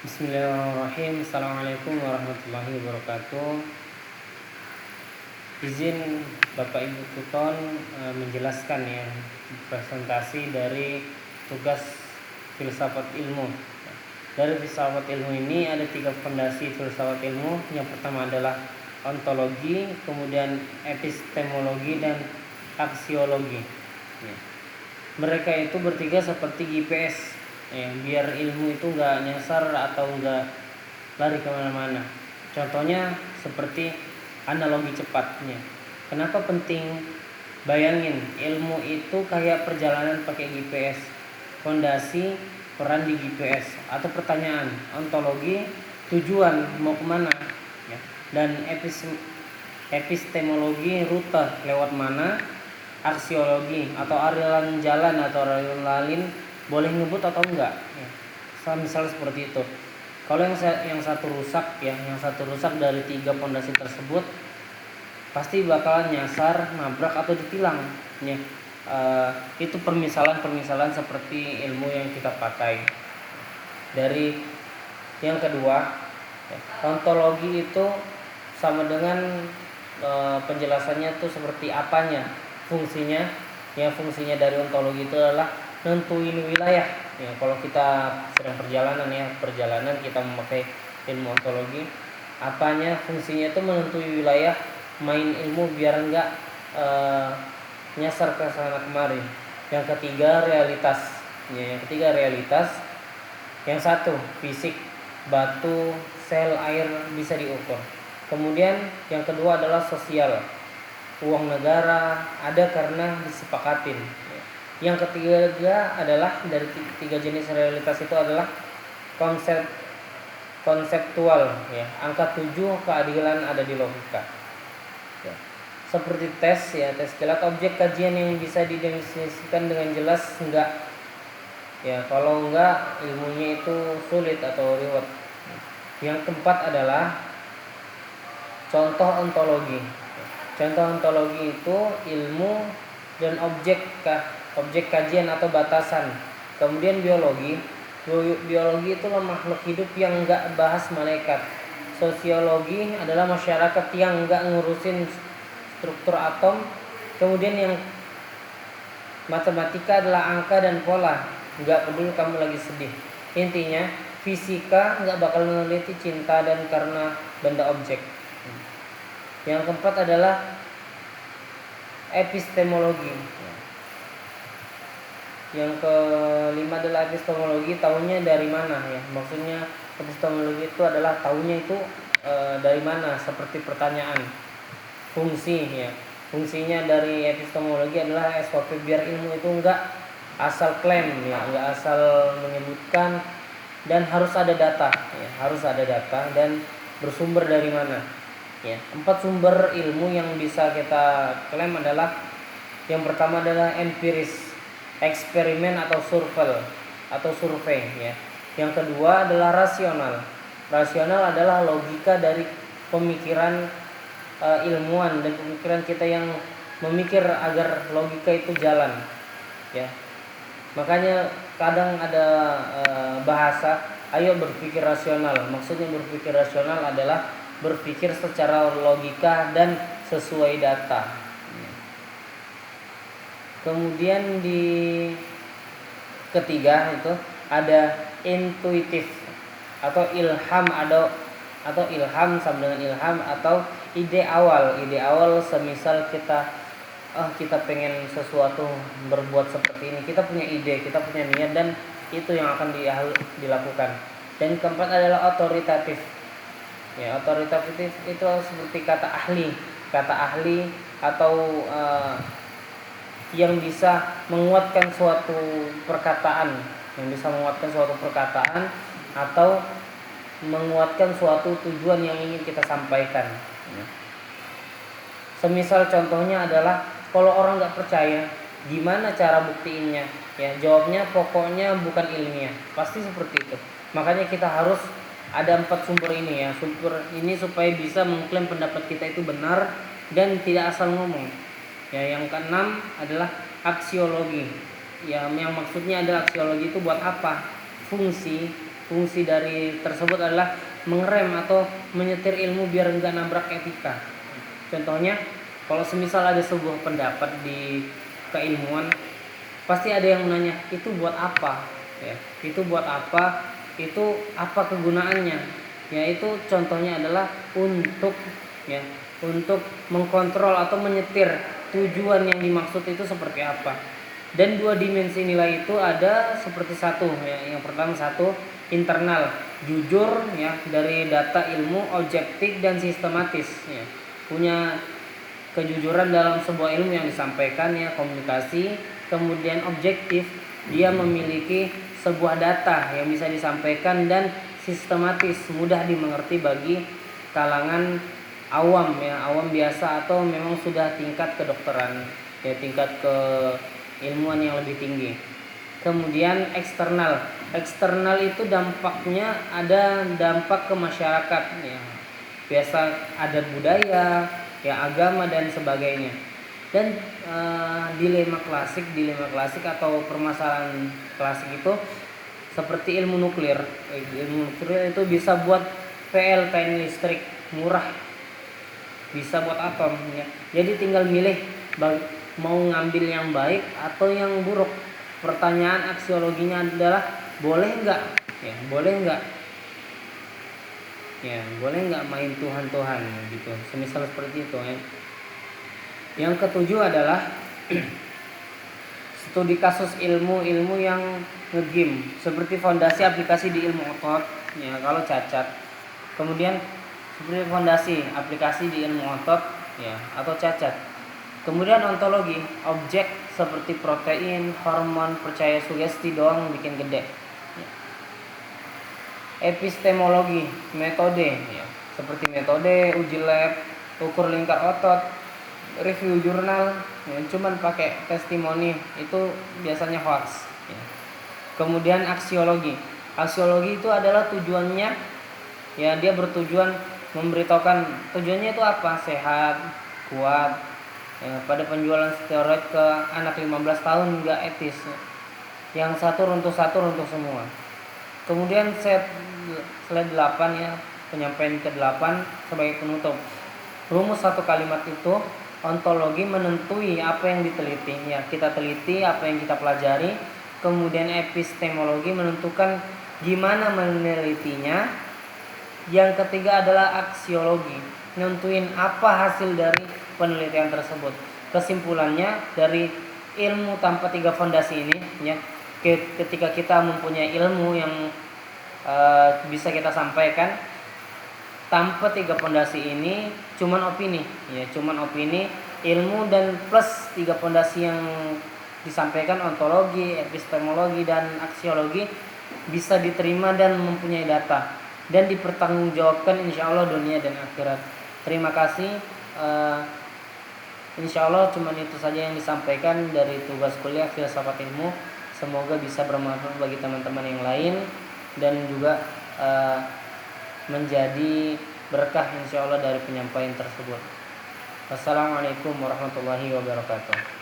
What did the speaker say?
Bismillahirrahmanirrahim. Assalamualaikum warahmatullahi wabarakatuh. Izin Bapak Ibu Tuton menjelaskan ya presentasi dari tugas filsafat ilmu. Dari filsafat ilmu ini ada 3 fondasi filsafat ilmu. Yang pertama adalah ontologi, kemudian epistemologi dan aksiologi. Mereka itu bertiga seperti GPS. Biar ilmu itu nggak nyasar atau nggak lari kemana-mana. Contohnya seperti analogi cepatnya. Kenapa penting? Bayangin, ilmu itu kayak perjalanan pakai GPS. Fondasi, peran di GPS. Atau pertanyaan, ontologi, tujuan mau kemana ya. Dan epistemologi, rute lewat mana. Aksiologi atau aliran jalan atau aliran lalin, boleh ngebut atau enggak ya. Misalnya seperti itu. Kalau yang satu rusak ya, yang satu rusak dari 3 fondasi tersebut pasti bakalan nyasar, nabrak atau ditilang ya. Itu permisalan seperti ilmu yang kita pakai. Dari yang kedua ya, ontologi itu sama dengan penjelasannya tuh seperti apanya, fungsinya. Yang fungsinya dari ontologi itu adalah nentuin wilayah ya. Kalau kita sedang perjalanan kita memakai ilmu ontologi, apanya, fungsinya itu menentuin wilayah, main ilmu biar enggak nyasar ke sana kemari. Yang ketiga realitas ya. Yang satu fisik, batu, sel, air bisa diukur. Kemudian yang kedua adalah sosial, uang negara ada karena disepakatin. Yang ketiga adalah dari 3 jenis realitas itu adalah konseptual ya. Angka 7, keadilan ada di logika ya. Seperti tes kilat, objek kajian yang bisa didefinisikan dengan jelas enggak ya. Kalau enggak, ilmunya itu sulit atau ribet. Yang keempat adalah contoh ontologi. Contoh ontologi itu ilmu dan objek kajian atau batasan. Kemudian biologi itulah makhluk hidup yang enggak bahas malaikat. Sosiologi adalah masyarakat yang enggak ngurusin struktur atom. Kemudian yang matematika adalah angka dan pola, enggak peduli kamu lagi sedih. Intinya fisika enggak bakal meneliti cinta dan karena benda objek. Yang keempat adalah epistemologi. Yang kelima adalah epistemologi, taunya dari mana ya. Maksudnya epistemologi itu adalah taunya itu dari mana, seperti pertanyaan. Fungsi ya. Fungsinya dari epistemologi adalah SOP biar ilmu itu enggak asal klaim ya, enggak asal menyebutkan, dan harus ada data ya, harus ada data dan bersumber dari mana ya. 4 sumber ilmu yang bisa kita klaim adalah, yang pertama adalah empiris, eksperimen atau survei ya. Yang kedua adalah rasional. Rasional adalah logika dari pemikiran ilmuwan dan pemikiran kita yang memikir agar logika itu jalan ya. Makanya kadang ada bahasa ayo berpikir rasional. Maksudnya berpikir rasional adalah berpikir secara logika dan sesuai data. Kemudian di ketiga itu ada intuitif atau ilham, atau ilham sama dengan ilham atau ide awal. Ide awal semisal kita pengen sesuatu berbuat seperti ini, kita punya ide, kita punya niat, dan itu yang akan dilakukan. Dan keempat adalah otoritatif. Ya, otoritatif itu seperti kata ahli atau yang bisa menguatkan suatu perkataan, atau menguatkan suatu tujuan yang ingin kita sampaikan. Semisal contohnya adalah kalau orang nggak percaya, gimana cara buktiinnya? Ya, jawabnya pokoknya bukan ilmiah, pasti seperti itu. Makanya kita harus ada 4 sumber ini ya, sumber ini supaya bisa mengklaim pendapat kita itu benar dan tidak asal ngomong. Ya, yang keenam adalah aksiologi. Ya, yang maksudnya adalah aksiologi itu buat apa? Fungsi, fungsi dari tersebut adalah mengerem atau menyetir ilmu biar enggak nabrak etika. Contohnya, kalau semisal ada sebuah pendapat di keilmuan, pasti ada yang menanya, itu buat apa? Ya, itu buat apa? Itu apa kegunaannya? Ya, itu contohnya adalah untuk ya, untuk mengkontrol atau menyetir tujuan yang dimaksud itu seperti apa. Dan dua dimensi nilai itu ada seperti satu ya. Yang pertama satu internal, jujur ya, dari data ilmu, objektif dan sistematis ya. Punya kejujuran dalam sebuah ilmu yang disampaikan ya, komunikasi. Kemudian objektif, dia memiliki sebuah data yang bisa disampaikan dan sistematis, mudah dimengerti bagi kalangan awam ya, awam biasa atau memang sudah tingkat kedokteran ya, tingkat keilmuan yang lebih tinggi. Kemudian eksternal, eksternal itu dampaknya ada dampak ke masyarakat ya, biasa adat budaya ya, agama dan sebagainya. Dan dilema klasik atau permasalahan klasik itu seperti ilmu nuklir. Ilmu nuklir itu bisa buat PLN listrik murah, bisa buat atom ya. Jadi tinggal milih mau ngambil yang baik atau yang buruk. Pertanyaan aksiologinya adalah boleh nggak ya, boleh nggak ya, boleh nggak main Tuhan gitu, semisal seperti itu ya. Yang ketujuh adalah studi kasus ilmu yang ngegame, seperti fondasi aplikasi di ilmu otot ya kalau cacat. Kemudian seperti fondasi aplikasi di ilmu otot ya atau cacat. Kemudian ontologi, objek seperti protein, hormon, percaya sugesti doang bikin gede ya. Epistemologi, metode ya, seperti metode uji lab, ukur lingkar otot, review jurnal ya, cuman pakai testimoni itu biasanya hoax ya. Kemudian aksiologi itu adalah tujuannya ya, dia bertujuan memberitahukan tujuannya itu apa, sehat, kuat ya, pada penjualan steroid ke anak 15 tahun nggak etis ya. Yang satu runtuh semua. Kemudian slide 8 ya, penyampaian ke-8 sebagai penutup. Rumus satu kalimat itu, ontologi menentui apa yang diteliti ya, kita teliti apa yang kita pelajari. Kemudian epistemologi menentukan gimana menelitinya. Yang ketiga adalah aksiologi, nentuin apa hasil dari penelitian tersebut. Kesimpulannya dari ilmu tanpa tiga fondasi ini ya, ketika kita mempunyai ilmu yang bisa kita sampaikan tanpa tiga fondasi ini cuman opini ya, ilmu dan plus tiga fondasi yang disampaikan, ontologi, epistemologi dan aksiologi, bisa diterima dan mempunyai data dan dipertanggungjawabkan insyaallah dunia dan akhirat. Terima kasih. Insyaallah cuman itu saja yang disampaikan dari tugas kuliah filsafat ilmu. Semoga bisa bermanfaat bagi teman-teman yang lain dan juga menjadi berkah insyaallah dari penyampaian tersebut. Wassalamualaikum warahmatullahi wabarakatuh.